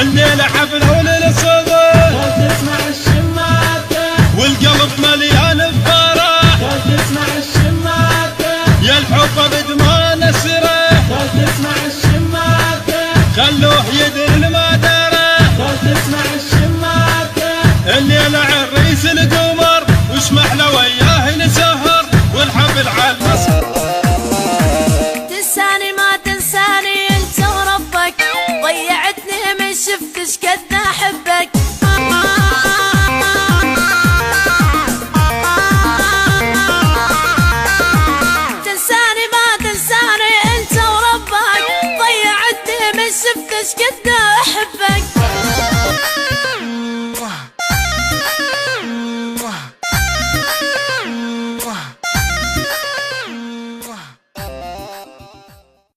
الليلة حفلة وللصبح تسمع الشماتة والقلب مليان بفرح تسمع الشماتة يا الحب بدمان السرح تسمع الشماتة خلوه يدري ما درى تسمع الشماتة الليلة عريس القمر وش محلى وياه نسهر والحفل على المسهر. تنساني ما تنساني انت وربك ضيعتني من شفتش قد احبك تنساني ما تنساني انت وربك ضيعتني من شفتش قد احبك